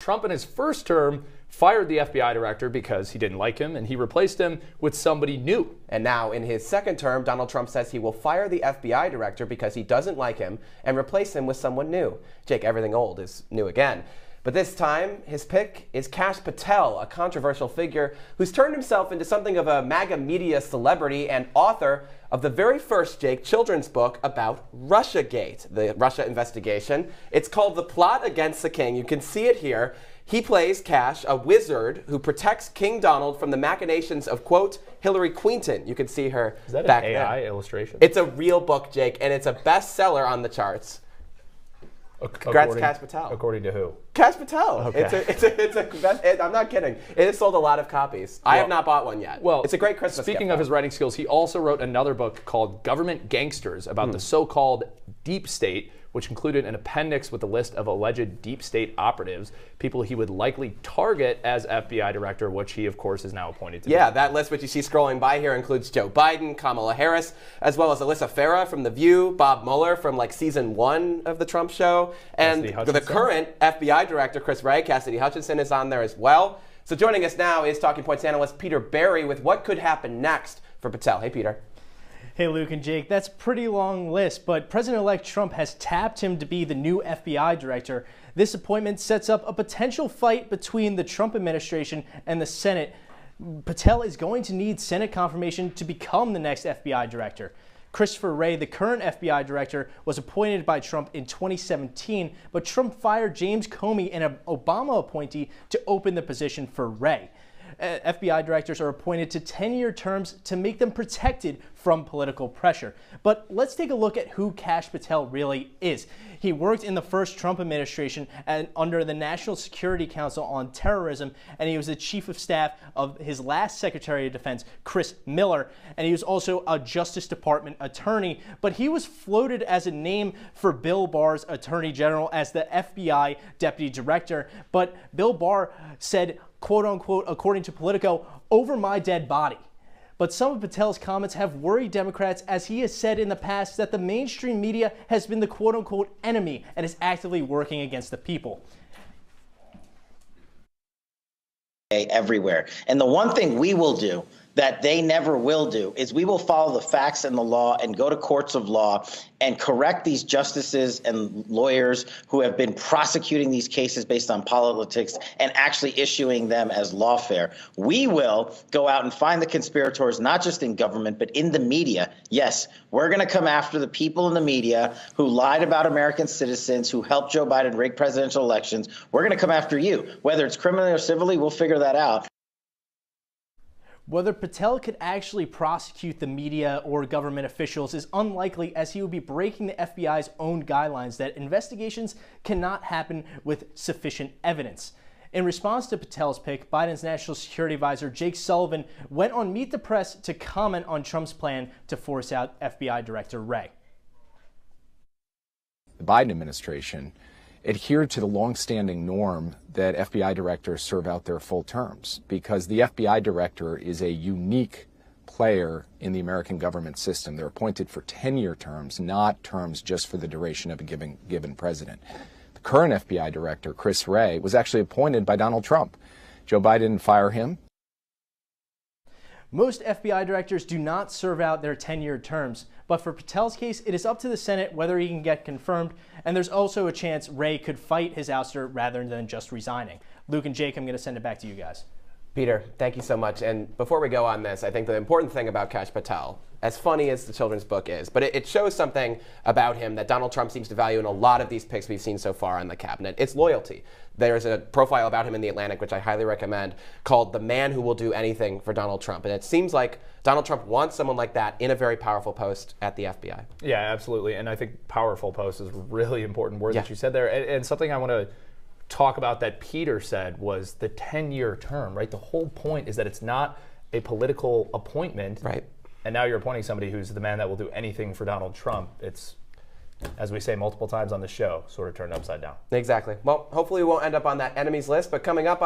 Trump in his first term fired the FBI director because he didn't like him, and he replaced him with somebody new. And now in his second term, Donald Trump says he will fire the FBI director because he doesn't like him and replace him with someone new. Jake, everything old is new again. But this time, his pick is Kash Patel, a controversial figure who's turned himself into something of a MAGA media celebrity and author of the very first, Jake, children's book about Russiagate, the Russia investigation. It's called The Plot Against the King. You can see it here. He plays Kash, a wizard who protects King Donald from the machinations of, quote, Hillary Clinton. You can see her Is that back an AI there. illustration? It's a real book, Jake, and it's a bestseller on the charts. Congrats, Kash Patel. According to who? Kash Patel. Okay. I'm not kidding. It has sold a lot of copies. I have not bought one yet. Well, it's a great Christmas gift. Speaking of his writing skills, he also wrote another book called Government Gangsters about the so-called deep state, which included an appendix with a list of alleged deep state operatives, people he would likely target as FBI director, which he, of course, is now appointed to. Yeah, that list which you see scrolling by here includes Joe Biden, Kamala Harris, as well as Alyssa Farah from The View, Bob Mueller from like season 1 of The Trump Show, and the current FBI director, Chris Wray. Cassidy Hutchinson is on there as well. So joining us now is Talking Points analyst Peter Barry with what could happen next for Patel. Hey, Peter. Hey, Luke and Jake, that's a pretty long list, but President-elect Trump has tapped him to be the new FBI director. This appointment sets up a potential fight between the Trump administration and the Senate. Patel is going to need Senate confirmation to become the next FBI director. Christopher Wray, the current FBI director, was appointed by Trump in 2017, but Trump fired James Comey, an Obama appointee, to open the position for Wray. FBI directors are appointed to 10-year terms to make them protected from political pressure. But let's take a look at who Kash Patel really is. He worked in the first Trump administration and under the National Security Council on Terrorism, and he was the chief of staff of his last Secretary of Defense, Chris Miller, and he was also a Justice Department attorney. But he was floated as a name for Bill Barr's Attorney General as the FBI Deputy Director. But Bill Barr said, quote unquote, according to Politico, over my dead body. But some of Patel's comments have worried Democrats, as he has said in the past that the mainstream media has been the quote unquote enemy and is actively working against the people. Everywhere. And the one thing we will do that they never will do is we will follow the facts and the law and go to courts of law and correct these justices and lawyers who have been prosecuting these cases based on politics and actually issuing them as lawfare. We will go out and find the conspirators, not just in government, but in the media. Yes, we're going to come after the people in the media who lied about American citizens, who helped Joe Biden rig presidential elections. We're going to come after you. Whether it's criminally or civilly, we'll figure that out. Whether Patel could actually prosecute the media or government officials is unlikely, as he would be breaking the FBI's own guidelines that investigations cannot happen with sufficient evidence. In response to Patel's pick, Biden's national security advisor Jake Sullivan went on Meet the Press to comment on Trump's plan to force out FBI Director Wray. The Biden administration adhered to the longstanding norm that FBI directors serve out their full terms, because the FBI director is a unique player in the American government system. They're appointed for 10-year terms, not terms just for the duration of a given president. The current FBI director, Chris Wray, was actually appointed by Donald Trump. Joe Biden didn't fire him. Most FBI directors do not serve out their 10-year terms, but for Patel's case, it is up to the Senate whether he can get confirmed, and there's also a chance Wray could fight his ouster rather than just resigning. Luke and Jake, I'm going to send it back to you guys. Peter, thank you so much. And before we go on this, I think the important thing about Kash Patel, as funny as the children's book is, but it shows something about him that Donald Trump seems to value in a lot of these picks we've seen so far on the cabinet. It's loyalty. There's a profile about him in The Atlantic, which I highly recommend, called The Man Who Will Do Anything for Donald Trump. And it seems like Donald Trump wants someone like that in a very powerful post at the FBI. Yeah, absolutely. And I think powerful post is a really important word that you said there. And something I want to talk about that Peter said was the 10-year term, right? The whole point is that it's not a political appointment. Right. And now you're appointing somebody who's the man that will do anything for Donald Trump. It's, as we say multiple times on the show, sort of turned upside down. Exactly. Well, hopefully we won't end up on that enemies list, but coming up